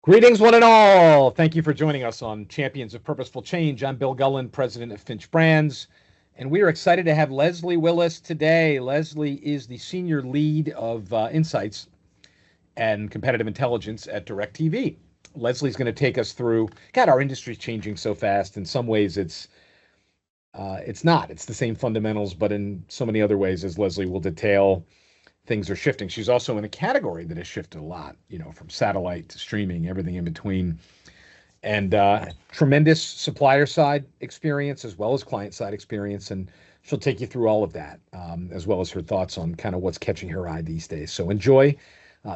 Greetings, one and all. Thank you for joining us on Champions of Purposeful Change. I'm Bill Gullen, president of Finch Brands, and we are excited to have Leslie Willis today. Leslie is the senior lead of insights and competitive intelligence at DirecTV. Leslie's going to take us through. God, our industry's changing so fast. In some ways, it's not. It's the same fundamentals, but in so many other ways, as Leslie will detail, things are shifting. She's also in a category that has shifted a lot, from satellite to streaming, everything in between, and tremendous supplier side experience as well as client side experience. And she'll take you through all of that, as well as her thoughts on kind of what's catching her eye these days. So enjoy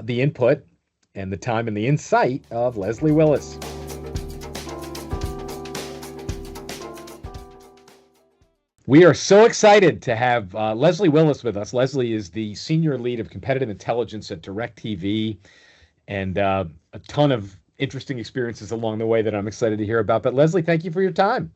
the input and the time and the insight of Leslie Willis. We are so excited to have Leslie Willis with us. Leslie is the senior lead of competitive intelligence at DirecTV, and a ton of interesting experiences along the way that I'm excited to hear about. But Leslie, thank you for your time.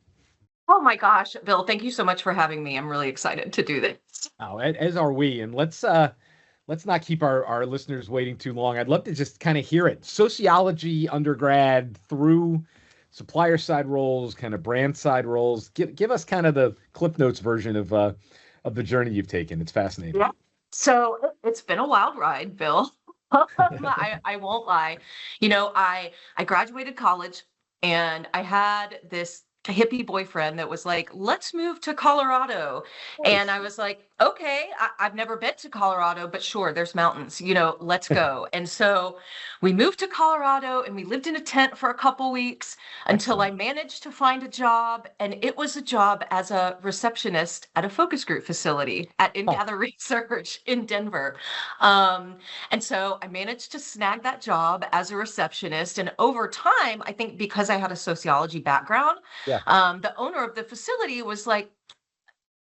Oh my gosh, Bill, thank you so much for having me. I'm really excited to do this. Oh, as are we. And let's not keep our listeners waiting too long. I'd love to just kind of hear it. Sociology undergrad through supplier side roles, kind of brand side roles. Give us kind of the Cliff Notes version of the journey you've taken. It's fascinating. Yeah. So it's been a wild ride, Bill. I won't lie. I graduated college and I had this hippie boyfriend that was like, let's move to Colorado. And I was like, okay, I've never been to Colorado, but sure, there's mountains, let's go. And so we moved to Colorado and we lived in a tent for a couple weeks until I managed to find a job. And it was a job as a receptionist at a focus group facility at InGather Research in Denver. And so I managed to snag that job as a receptionist. And over time, I think because I had a sociology background, the owner of the facility was like,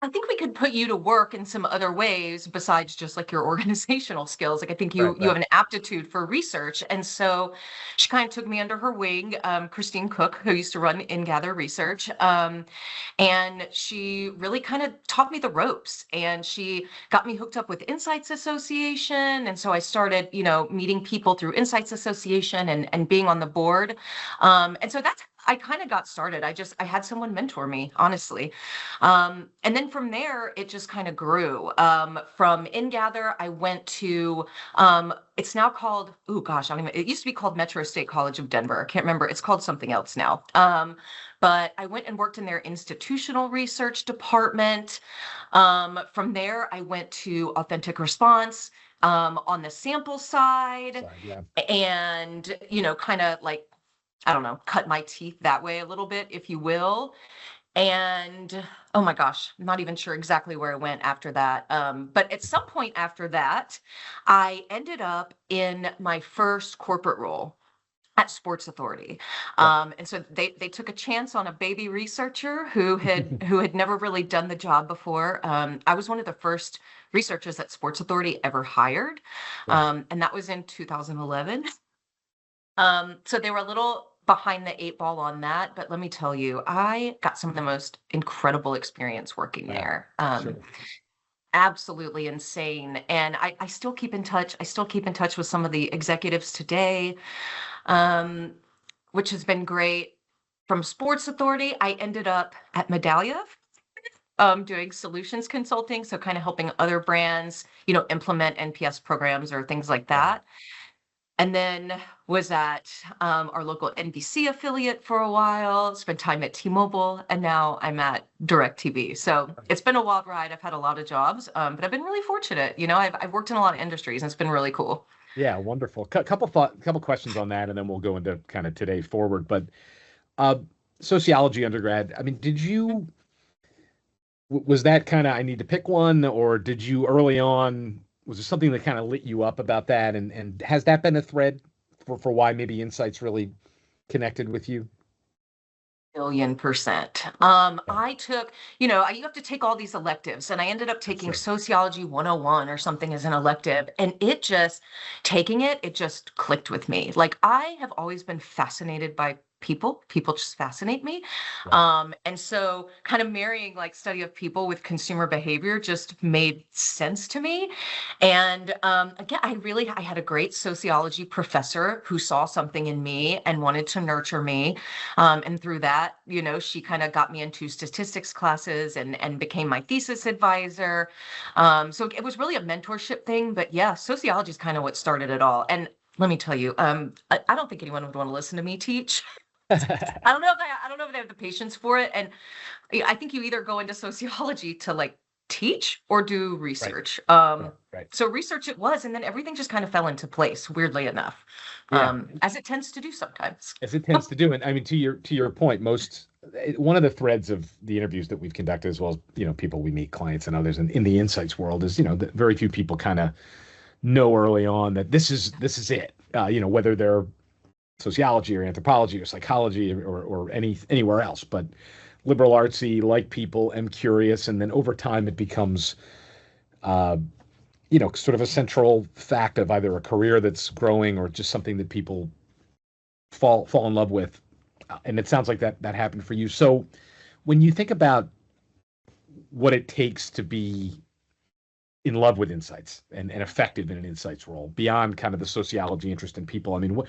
I think we could put you to work in some other ways besides just like your organizational skills. Like I think you have an aptitude for research. And so she kind of took me under her wing, Christine Cook, who used to run InGather Research. And she really kind of taught me the ropes, and she got me hooked up with Insights Association. And so I started, meeting people through Insights Association and being on the board. And so that's I kind of got started. I had someone mentor me, honestly. And then from there, it just kind of grew. From InGather, I went to, it's now called, it used to be called Metro State College of Denver. I can't remember. It's called something else now. But I went and worked in their institutional research department. From there, I went to Authentic Response on the sample side. And, kind of like, I don't know, cut my teeth that way a little bit, if you will. And oh my gosh, I'm not even sure exactly where I went after that. But at some point after that, I ended up in my first corporate role at Sports Authority. And so they took a chance on a baby researcher who had never really done the job before. I was one of the first researchers that Sports Authority ever hired. And that was in 2011. So they were a little behind the eight ball on that, but let me tell you, I got some of the most incredible experience working there. Absolutely insane. And I still keep in touch. I still keep in touch with some of the executives today, which has been great. From Sports Authority, I ended up at Medallia, doing solutions consulting, so kind of helping other brands, implement NPS programs or things like that. And then was at our local NBC affiliate for a while, spent time at T-Mobile, and now I'm at DirecTV. So it's been a wild ride. I've had a lot of jobs, but I've been really fortunate. I've worked in a lot of industries, and it's been really cool. Yeah, wonderful. Couple questions on that, and then we'll go into kind of today forward. But sociology undergrad, I mean, was that kind of, I need to pick one, or did you early on, was there something that kind of lit you up about that? And has that been a thread for why maybe Insights really connected with you? 1,000,000%. I took, you have to take all these electives, and I ended up taking Sociology 101 or something as an elective, and it just clicked with me. Like, I have always been fascinated by people. People just fascinate me. Right. And so kind of marrying like study of people with consumer behavior just made sense to me. And again, I had a great sociology professor who saw something in me and wanted to nurture me. And through that, she kind of got me into statistics classes and became my thesis advisor. So it was really a mentorship thing. But yeah, sociology is kind of what started it all. And let me tell you, I don't think anyone would want to listen to me teach. I don't know if they have the patience for it. And I think you either go into sociology to like teach or do Right. research. Right. So research it was, and then everything just kind of fell into place, weirdly enough, Yeah. as it tends to do sometimes. As it tends to do. And I mean, to your point, one of the threads of the interviews that we've conducted, as well as people we meet, clients and others in the insights world, is that very few people kind of know early on that this is it. Whether they're sociology or anthropology or psychology or anywhere else, but liberal artsy, like people, am curious, and then over time it becomes sort of a central fact of either a career that's growing or just something that people fall in love with. And it sounds like that happened for you. So when you think about what it takes to be in love with insights and effective in an insights role beyond kind of the sociology interest in people, I mean,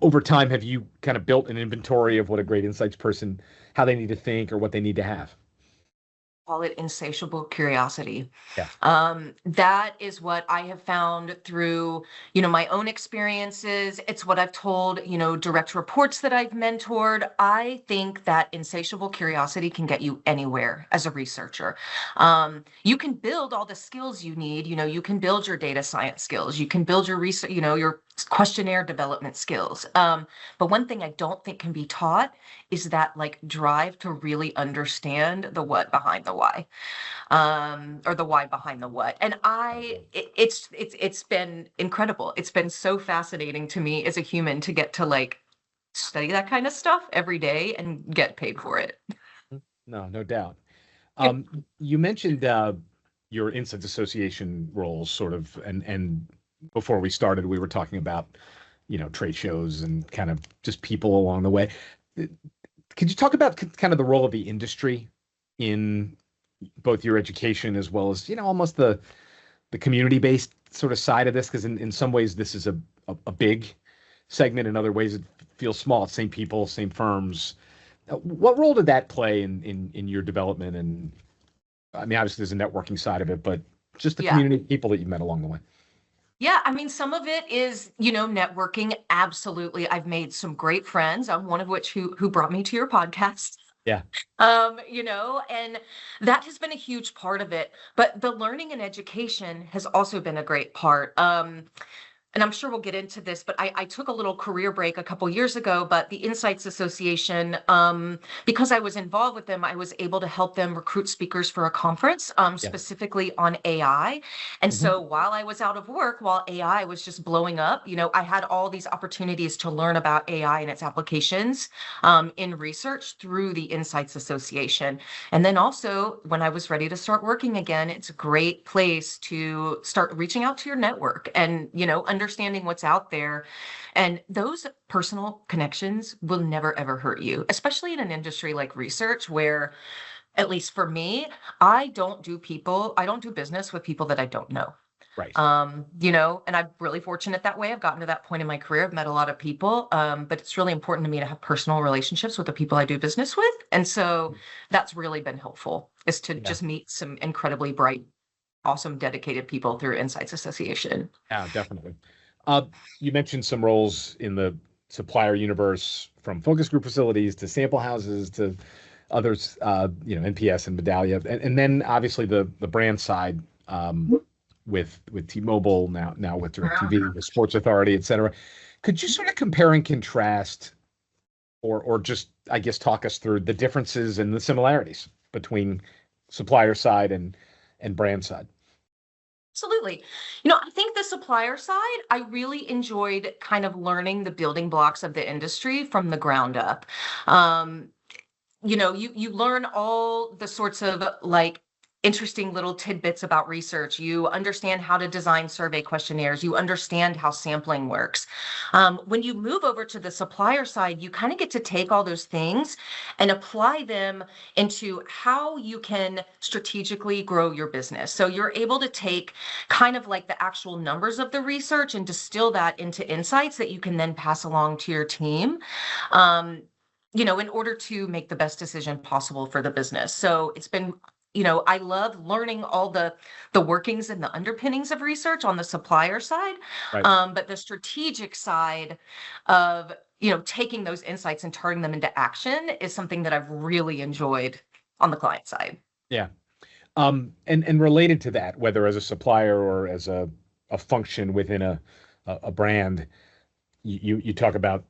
over time, have you kind of built an inventory of what a great insights person, how they need to think or what they need to have? Call it insatiable curiosity. Yeah. That is what I have found through, my own experiences. It's what I've told, direct reports that I've mentored. I think that insatiable curiosity can get you anywhere as a researcher. You can build all the skills you need. You can build your data science skills. You can build your research, your questionnaire development skills. But one thing I don't think can be taught is that like drive to really understand the what behind the why, or the why behind the what. And it's been incredible. It's been so fascinating to me as a human to get to like study that kind of stuff every day and get paid for it. No doubt. You mentioned your Insights Association roles, sort of, and before we started, we were talking about trade shows and kind of just people along the way. Could you talk about kind of the role of the industry in both your education as well as almost the community-based sort of side of this? Because in some ways this is a big segment, in other ways it feels small. It's same people, same firms. What role did that play in your development? And I mean, obviously there's a networking side of it, but just the Yeah. community of people that you met along the way. Yeah, I mean, some of it is, networking. Absolutely. I've made some great friends, one of which who brought me to your podcast. Yeah. And that has been a huge part of it. But the learning and education has also been a great part. And I'm sure we'll get into this, but I took a little career break a couple years ago. But the Insights Association, because I was involved with them, I was able to help them recruit speakers for a conference, specifically on AI. And so while I was out of work, while AI was just blowing up, I had all these opportunities to learn about AI and its applications in research through the Insights Association. And then also, when I was ready to start working again, it's a great place to start reaching out to your network and, understanding what's out there. And those personal connections will never, ever hurt you, especially in an industry like research, where, at least for me, I don't do business with people that I don't know. Right. And I'm really fortunate that way. I've gotten to that point in my career. I've met a lot of people, but it's really important to me to have personal relationships with the people I do business with. And so that's really been helpful, is to just meet some incredibly bright, awesome, dedicated people through Insights Association. Yeah, definitely. You mentioned some roles in the supplier universe, from focus group facilities to sample houses to others, NPS and Medallia, and then obviously the brand side, with T-Mobile, now with DirecTV, the Sports Authority, et cetera. Could you sort of compare and contrast, or just, I guess, talk us through the differences and the similarities between supplier side and brand side? Absolutely. I think the supplier side, I really enjoyed kind of learning the building blocks of the industry from the ground up. You learn all the sorts of like interesting little tidbits about research. You understand how to design survey questionnaires. You understand how sampling works. When you move over to the supplier side, you kind of get to take all those things and apply them into how you can strategically grow your business. So you're able to take kind of like the actual numbers of the research and distill that into insights that you can then pass along to your team. In order to make the best decision possible for the business. So it's been, I love learning all the workings and the underpinnings of research on the supplier side, Right. but the strategic side of taking those insights and turning them into action is something that I've really enjoyed on the client side. Yeah. And related to that, whether as a supplier or as a function within a brand, you talk about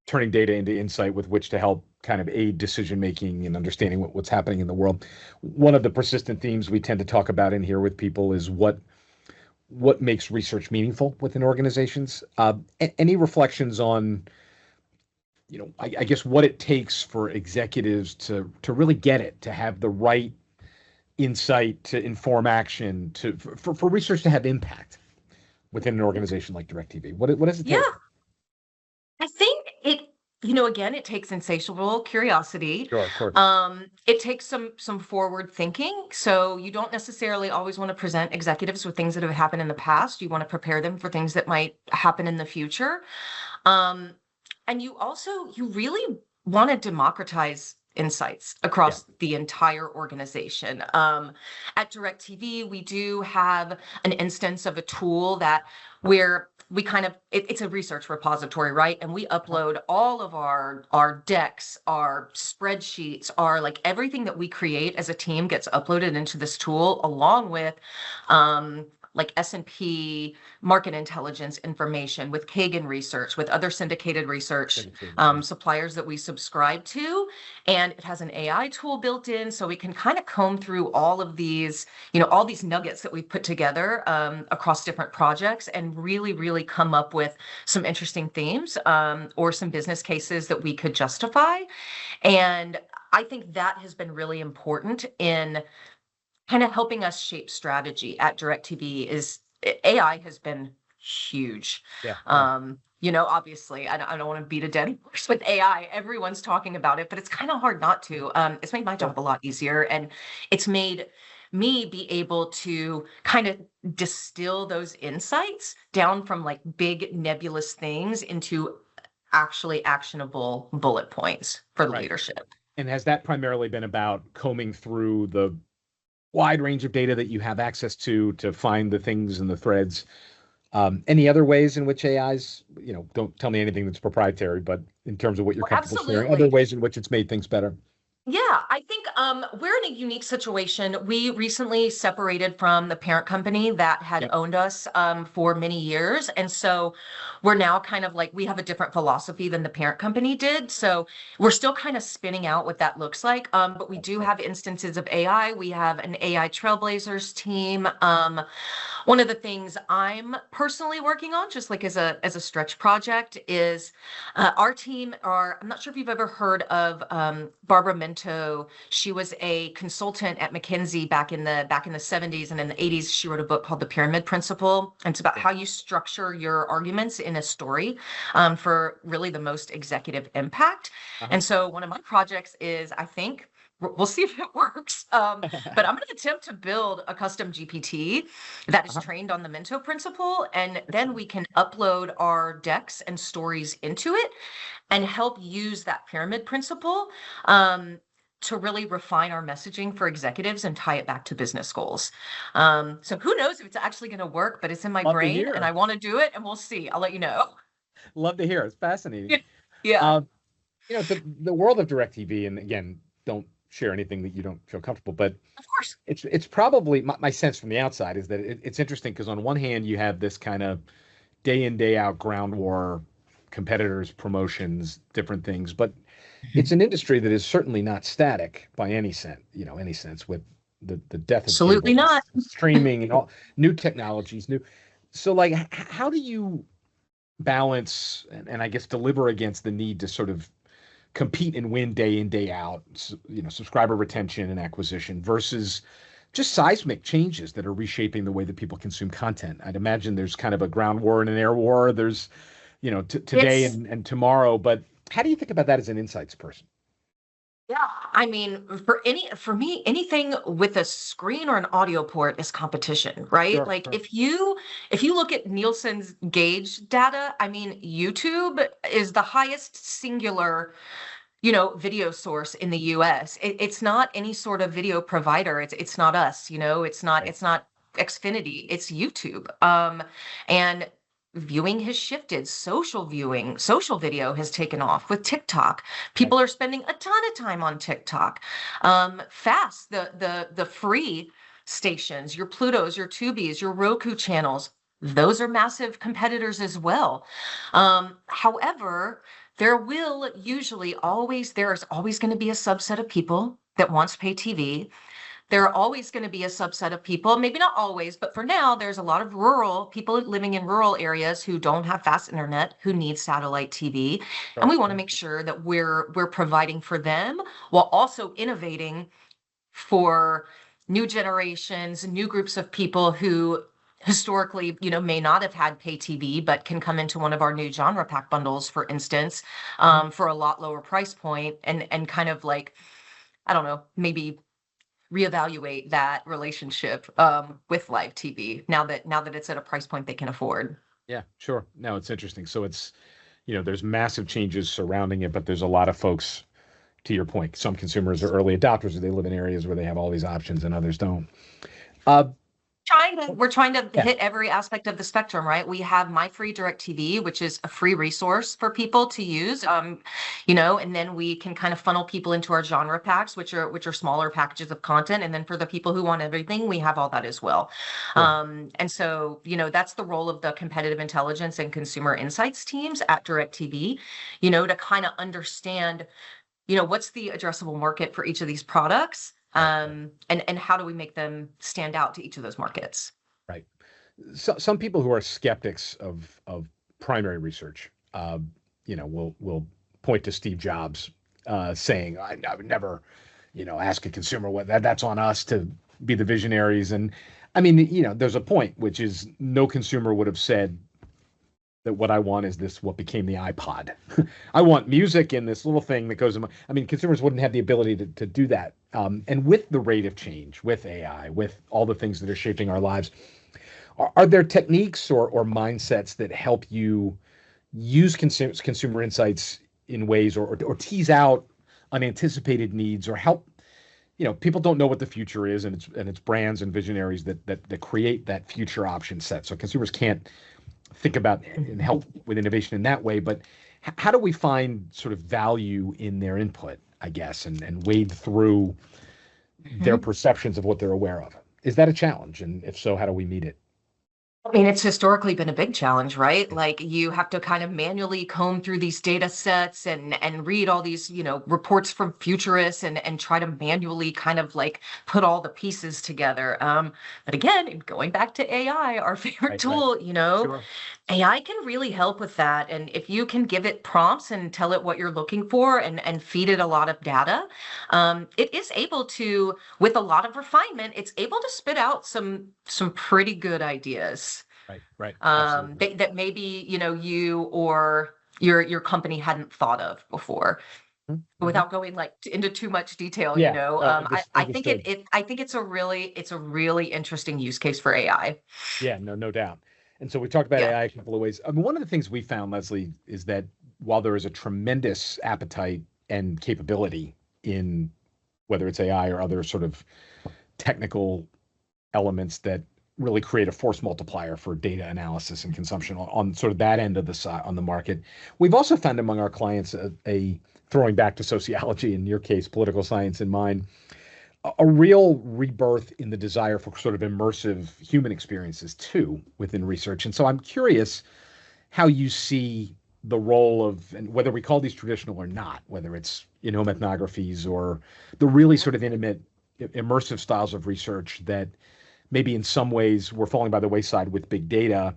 turning data into insight with which to help kind of aid decision making and understanding what's happening in the world. One of the persistent themes we tend to talk about in here with people is what makes research meaningful within organizations. Any reflections on, I guess what it takes for executives to really get it, to have the right insight, to inform action, for research to have impact within an organization like DirecTV? What does it take? Yeah, I think again, it takes insatiable curiosity. Sure, of course. It takes some forward thinking. So you don't necessarily always want to present executives with things that have happened in the past. You want to prepare them for things that might happen in the future. And you really want to democratize insights across the entire organization. At DirecTV, we do have an instance of a tool where we it's a research repository, right? And we upload all of our decks, our spreadsheets, everything that we create as a team gets uploaded into this tool, along with like S&P market intelligence information, with Kagan research, with other syndicated research suppliers that we subscribe to. And it has an AI tool built in, so we can kind of comb through all of these, all these nuggets that we've put together across different projects and really, really come up with some interesting themes or some business cases that we could justify. And I think that has been really important in kind of helping us shape strategy at DirecTV. Is AI has been huge. Yeah. Obviously, I don't want to beat a dead horse with AI. Everyone's talking about it, but it's kind of hard not to. It's made my job a lot easier, and it's made me be able to kind of distill those insights down from like big nebulous things into actually actionable bullet points for the leadership. And has that primarily been about combing through the wide range of data that you have access to find the things and the threads? Any other ways in which AI's, don't tell me anything that's proprietary, but in terms of what you're comfortable sharing, other ways in which it's made things better? Yeah, I think we're in a unique situation. We recently separated from the parent company that had owned us for many years. And so we're now kind of like, we have a different philosophy than the parent company did. So we're still kind of spinning out what that looks like. But we do have instances of AI. We have an AI Trailblazers team. One of the things I'm personally working on, just like as a stretch project, is our team I'm not sure if you've ever heard of Barbara Minto. She was a consultant at McKinsey back in the 70s, and in the 80s, she wrote a book called The Pyramid Principle. And it's about how you structure your arguments in a story for really the most executive impact. And so one of my projects is, I think, we'll see if it works. But I'm going to attempt to build a custom GPT that is trained on the Minto principle. And then we can upload our decks and stories into it and help use that pyramid principle to really refine our messaging for executives and tie it back to business goals. So who knows if it's actually going to work, but it's in my brain and I want to do it, and we'll see. I'll let you know. Love to hear. It's fascinating. Yeah. The world of DirecTV, and again, don't share anything that you don't feel comfortable, but of course, it's probably my sense from the outside is that it's interesting because on one hand you have this kind of day in, day out ground war, competitors, promotions, different things, but it's an industry that is certainly not static by any sense, with the death of absolutely not streaming and all new technologies, so like how do you balance and I guess deliver against the need to sort of compete and win day in, day out, subscriber retention and acquisition versus just seismic changes that are reshaping the way that people consume content. I'd imagine there's kind of a ground war and an air war. There's, today It's and tomorrow. But how do you think about that as an insights person? Yeah, I mean, for me, anything with a screen or an audio port is competition, right? Sure, Like sure. if you look at Nielsen's gauge data, I mean, YouTube is the highest singular, video source in the US. It's not any sort of video provider. It's not us, Right. it's not Xfinity, it's YouTube. And viewing has shifted. Social video has taken off with TikTok. Right. People are spending a ton of time on TikTok. Fast, the free stations, your Plutos, your Tubies, your Roku channels, those are massive competitors as well. However, there's always going to be a subset of people that wants pay TV. There are always going to be a subset of people, maybe not always, but for now, there's a lot of rural people living in rural areas who don't have fast internet, who need satellite TV. And Sure, we want to sure. make sure that we're providing for them while also innovating for new generations, new groups of people who historically, may not have had pay TV, but can come into one of our new genre pack bundles, for instance, Mhm. for a lot lower price point, and kind of like, I don't know, maybe reevaluate that relationship with live TV now that it's at a price point they can afford. Yeah, sure. No, it's interesting. So it's, there's massive changes surrounding it, but there's a lot of folks, to your point, some consumers are early adopters or they live in areas where they have all these options and others don't. Uh, We're trying to yeah, hit every aspect of the spectrum, right? We have My Free DirecTV, which is a free resource for people to use. And then we can kind of funnel people into our genre packs, which are smaller packages of content. And then for the people who want everything, we have all that as well. sure. And so, that's the role of the competitive intelligence and consumer insights teams at DirecTV, to kind of understand, what's the addressable market for each of these products, Right, right, and how do we make them stand out to each of those markets. right. So, some people who are skeptics of primary research, will point to Steve Jobs saying, I would never, ask a consumer what that's on us to be the visionaries. And I mean, there's a point, which is no consumer would have said that what I want is this, what became the iPod. I want music in this little thing that goes in my, I mean, consumers wouldn't have the ability to do that. And with the rate of change, with AI, with all the things that are shaping our lives, are there techniques or mindsets that help you use consumer insights in ways, or tease out unanticipated needs, or help, people don't know what the future is, and it's brands and visionaries that create that future option set. So consumers can't think about and help with innovation in that way. But how do we find sort of value in their input, I guess, and wade through their Mhm. perceptions of what they're aware of? Is that a challenge? And if so, how do we meet it? I mean, it's historically been a big challenge, right? Yeah. Like you have to kind of manually comb through these data sets and read all these, reports from futurists and try to manually kind of like put all the pieces together. But again, going back to AI, our favorite Right, right. tool, Sure. AI can really help with that. And if you can give it prompts and tell it what you're looking for and feed it a lot of data, it is able to, with a lot of refinement, it's able to spit out some pretty good ideas, Right, right. Absolutely. that maybe, you or your company hadn't thought of before. Mm-hmm. Without going like into too much detail, Yeah. I think Understood. I think it's a really interesting use case for AI. Yeah, no doubt. And so we talked about Yeah. AI a couple of ways. I mean, one of the things we found, Leslie, is that while there is a tremendous appetite and capability in whether it's AI or other sort of technical elements that really create a force multiplier for data analysis and consumption on sort of that end of the side on the market. We've also found among our clients a throwing back to sociology, in your case, political science in mine, a real rebirth in the desire for sort of immersive human experiences too within research. And so I'm curious how you see the role of, and whether we call these traditional or not, whether it's in-home ethnographies or the really sort of intimate, immersive styles of research that maybe in some ways we're falling by the wayside with big data.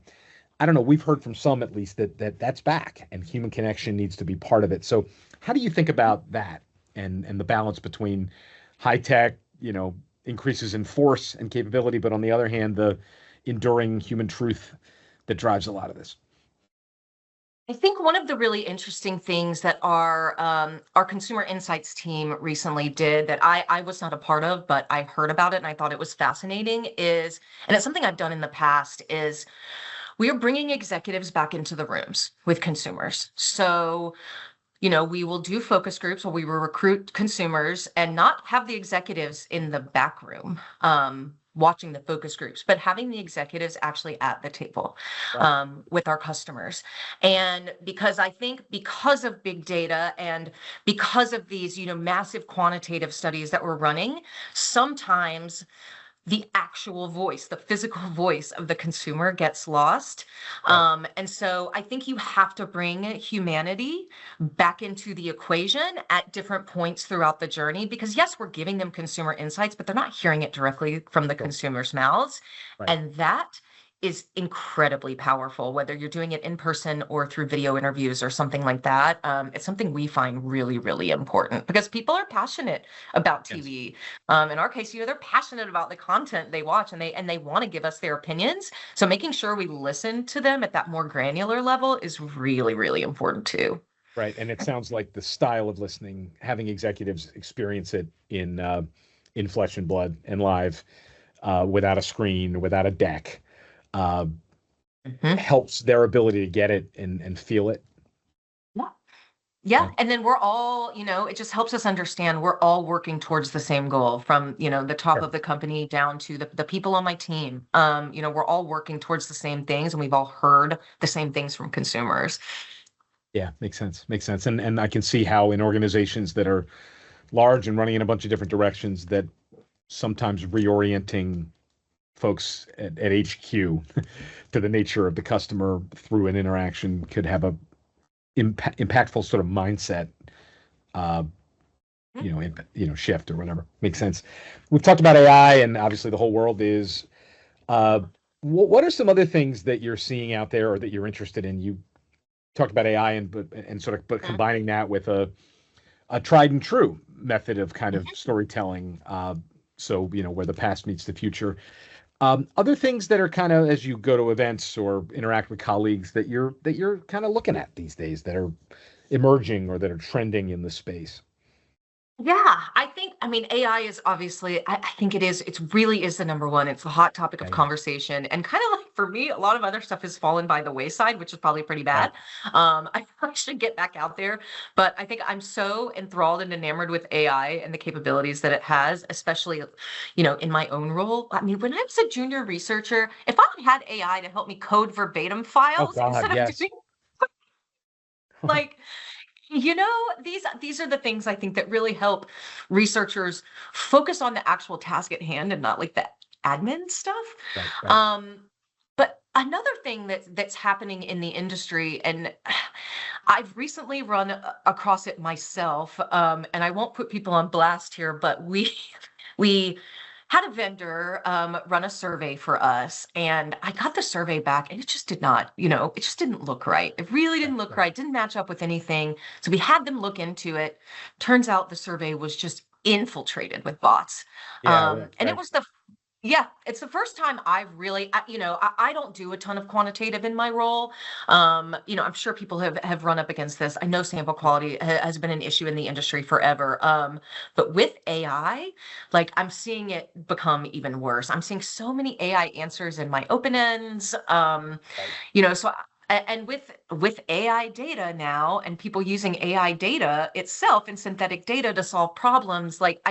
I don't know. We've heard from some, at least, that's back, and human connection needs to be part of it. So, how do you think about that and the balance between high tech, increases in force and capability, but on the other hand, the enduring human truth that drives a lot of this. I think one of the really interesting things that our consumer insights team recently did that I was not a part of, but I heard about it and I thought it was fascinating is, and it's something I've done in the past, is we are bringing executives back into the rooms with consumers. So, we will do focus groups where we will recruit consumers and not have the executives in the back room watching the focus groups, but having the executives actually at the table Right. with our customers. And because I think because of big data and because of these, massive quantitative studies that we're running, sometimes the actual voice, the physical voice of the consumer gets lost. Right. And so I think you have to bring humanity back into the equation at different points throughout the journey, because yes, we're giving them consumer insights, but they're not hearing it directly from the Sure. consumer's mouths. Right. And that is incredibly powerful, whether you're doing it in person or through video interviews or something like that. It's something we find really, really important because people are passionate about Yes. TV. In our case, they're passionate about the content they watch and they want to give us their opinions. So making sure we listen to them at that more granular level is really, really important too. Right. And it sounds like the style of listening, having executives experience it in flesh and blood and live, without a screen, without a deck, uh, Mhm. helps their ability to get it and feel it. Yeah. Yeah. Yeah. And then we're all, it just helps us understand we're all working towards the same goal from, the top Sure. of the company down to the people on my team. We're all working towards the same things and we've all heard the same things from consumers. Yeah, makes sense. Makes sense. And I can see how in organizations that are large and running in a bunch of different directions that sometimes reorienting folks at HQ to the nature of the customer through an interaction could have a impactful sort of mindset, uh, shift or whatever. Makes sense. We've talked about AI, and obviously the whole world is. Uh, what are some other things that you're seeing out there or that you're interested in? You talked about AI and sort of but Mhm. combining that with a tried and true method of kind of storytelling. So where the past meets the future. Other things that are kind of as you go to events or interact with colleagues that you're kind of looking at these days that are emerging or that are trending in the space. Yeah, AI is obviously, I think it really is the number one. It's the hot topic Yeah, of yeah. conversation. And kind of like for me, a lot of other stuff has fallen by the wayside, which is probably pretty Right. bad. I probably should get back out there. But I think I'm so enthralled and enamored with AI and the capabilities that it has, especially, in my own role. I mean, when I was a junior researcher, if I had AI to help me code verbatim Oh files God, instead of yes. doing like these are the things I think that really help researchers focus on the actual task at hand and not like the admin stuff. Right, right. But another thing that's happening in the industry, and I've recently run across it myself, and I won't put people on blast here, but we had a vendor run a survey for us, and I got the survey back, and it just did not, it just didn't look right. It really Right, didn't look right. right. Didn't match up with anything. So we had them look into it. Turns out the survey was just infiltrated with bots, Yeah, right, and it right. was the yeah, it's the first time I've really, I don't do a ton of quantitative in my role. I'm sure people have run up against this. I know sample quality has been an issue in the industry forever. But with AI, like I'm seeing it become even worse. I'm seeing so many AI answers in my open ends. Right. And with AI data now and people using AI data itself and synthetic data to solve problems, like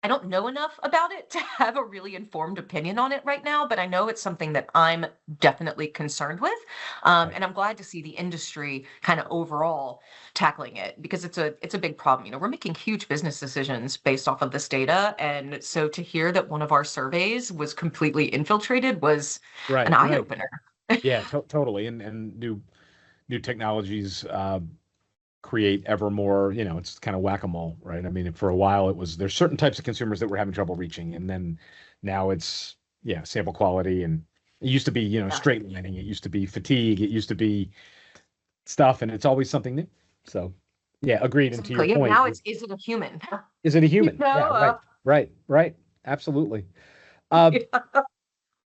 I don't know enough about it to have a really informed opinion on it right now, but I know it's something that I'm definitely concerned with. Right. And I'm glad to see the industry kind of overall tackling it because it's a big problem. We're making huge business decisions based off of this data. And so to hear that one of our surveys was completely infiltrated was an Right, eye right. opener. Yeah, totally. And new technologies create ever more, it's kind of whack-a-mole, right? I mean, for a while there's certain types of consumers that were having trouble reaching, and then now it's, yeah, sample quality, and it used to be, Yeah. straight lining, it used to be fatigue, it used to be stuff, and it's always something new. So Yeah, agreed. And to your Exactly. point, Now it's, is it a human? is it a You human? know, Yeah, right. Absolutely. Uh, yeah.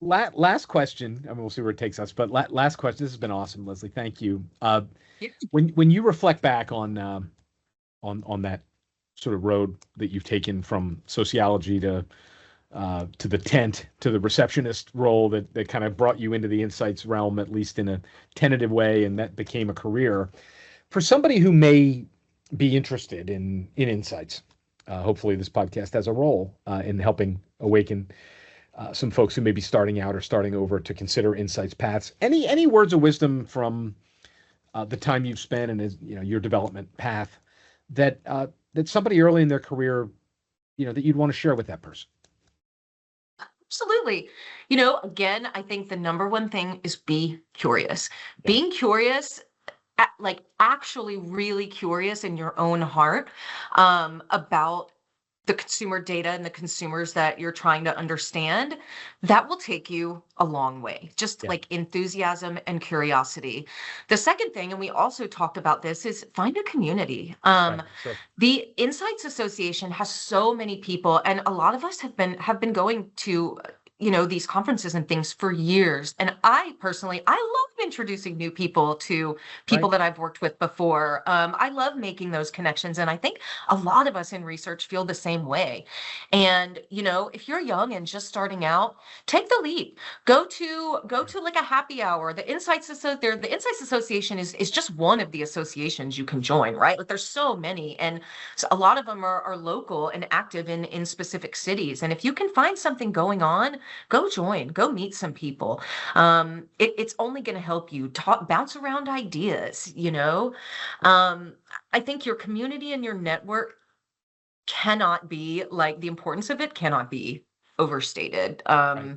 last question. I mean, we'll see where it takes us. But last question. This has been awesome, Leslie. Thank you. Yeah. When you reflect back on that sort of road that you've taken from sociology to the tent to the receptionist role that kind of brought you into the insights realm, at least in a tentative way, and that became a career for somebody who may be interested in insights. Hopefully, this podcast has a role in helping awaken some folks who may be starting out or starting over to consider insights paths. Any words of wisdom from the time you've spent and your development path that somebody early in their career, that you'd want to share with that person? Absolutely. Again, I think the number one thing is be curious. Yeah, Being curious, like actually really curious in your own heart about the consumer data and the consumers that you're trying to understand, that will take you a long way. Just yeah, like enthusiasm and curiosity. The second thing, and we also talked about this, is find a community. right, sure, The Insights Association has so many people, and a lot of us have been going to these conferences and things for years. And I personally, I love introducing new people to people right, that I've worked with before. I love making those connections, and I think a lot of us in research feel the same way. And if you're young and just starting out, take the leap. Go to like a happy hour. The Insights Association is just one of the associations you can join, right? Like there's so many, and so a lot of them are local and active in specific cities. And if you can find something going on, go join, go meet some people. It's only going to help you bounce around ideas. I think your community and your network cannot be like the importance of it cannot be overstated. right.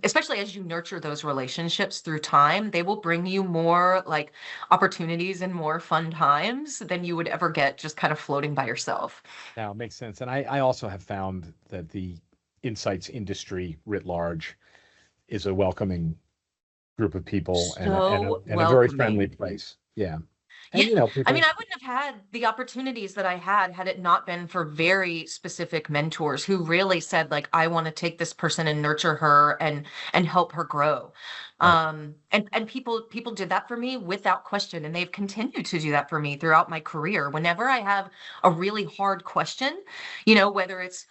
Especially as you nurture those relationships through time, they will bring you more like opportunities and more fun times than you would ever get just kind of floating by yourself. Now it makes sense. And I also have found that the insights industry writ large is a welcoming group of people and So a very friendly welcoming. place. Yeah. Yeah, And I mean, people, I wouldn't have had the opportunities that I had it not been for very specific mentors who really said, like, I want to take this person and nurture her and help her grow. right. And people did that for me without question, and they've continued to do that for me throughout my career. Whenever I have a really hard question, whether it's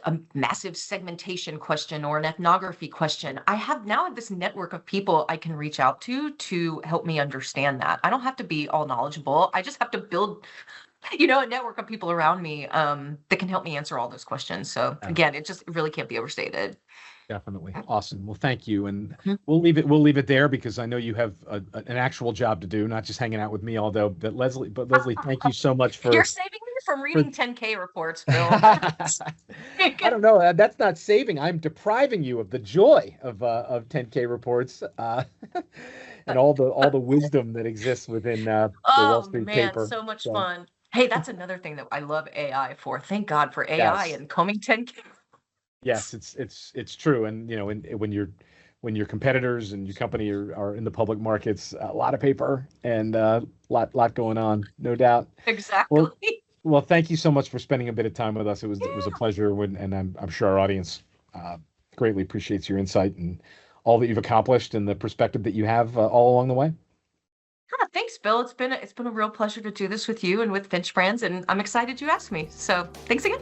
a massive segmentation question or an ethnography question, I have this network of people I can reach out to help me understand that. I don't have to be all knowledgeable. I just have to build, a network of people around me that can help me answer all those questions. So Yeah, again, it really can't be overstated. definitely. Awesome. Well, thank you. And Mhm. we'll leave it there because I know you have an actual job to do, not just hanging out with me, although, but Leslie, thank you so much You're for, saving me from for reading 10K reports, Bill. I don't know. That's not saving. I'm depriving you of the joy of 10K reports and all the wisdom that exists within the Wall Oh Street man, paper. so much So fun. Hey, that's another thing that I love AI for. Thank God for AI yes, and combing 10K. yes, it's true. And when your competitors and your company are in the public markets, a lot of paper and lot going on, no doubt. Well, Exactly. well, thank you so much for spending a bit of time with us. It was a Yeah. pleasure, and I'm sure our audience greatly appreciates your insight and all that you've accomplished and the perspective that you have all along the way. Thanks, Bill. It's been a real pleasure to do this with you and with Finch Brands, and I'm excited you asked me. So thanks again.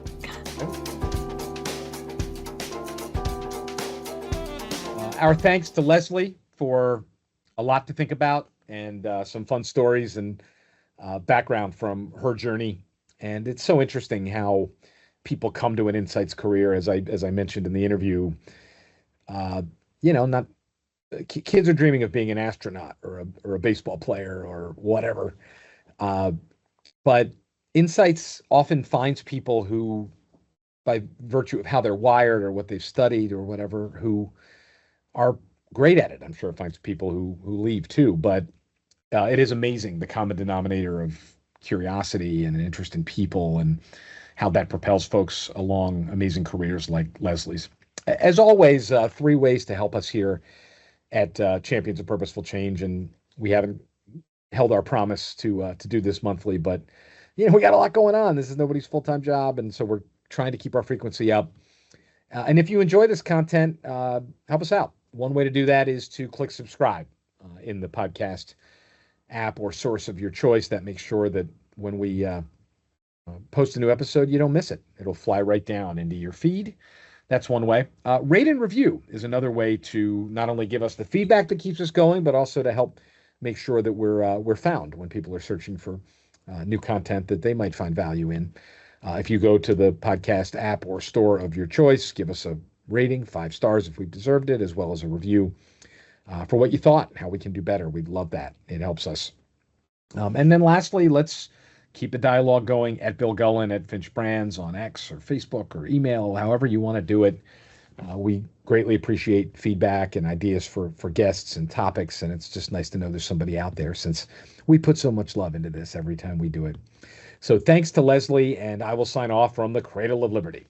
Our thanks to Leslie for a lot to think about and some fun stories and background from her journey. And it's so interesting how people come to an insights career, as I mentioned in the interview. Uh, not kids are dreaming of being an astronaut or a baseball player or whatever. Uh, but insights often finds people who, by virtue of how they're wired or what they've studied or whatever, who are great at it. I'm sure it finds people who leave too, but it is amazing the common denominator of curiosity and an interest in people and how that propels folks along amazing careers like Leslie's. As always, three ways to help us here at Champions of Purposeful Change, and we haven't held our promise to do this monthly, but we got a lot going on. This is nobody's full-time job, and so we're trying to keep our frequency up. And if you enjoy this content, help us out. One way to do that is to click subscribe in the podcast app or source of your choice. That makes sure that when we post a new episode, you don't miss it. It'll fly right down into your feed. That's one way. Rate and review is another way to not only give us the feedback that keeps us going, but also to help make sure that we're found when people are searching for new content that they might find value in. If you go to the podcast app or store of your choice, give us a rating, 5 stars if we've deserved it, as well as a review for what you thought, how we can do better. We'd love that. It helps us. And then lastly, let's keep the dialogue going at Bill Gullen at Finch Brands on X or Facebook or email, however you want to do it. We greatly appreciate feedback and ideas for guests and topics, and it's just nice to know there's somebody out there since we put so much love into this every time we do it. So thanks to Leslie, and I will sign off from the Cradle of Liberty.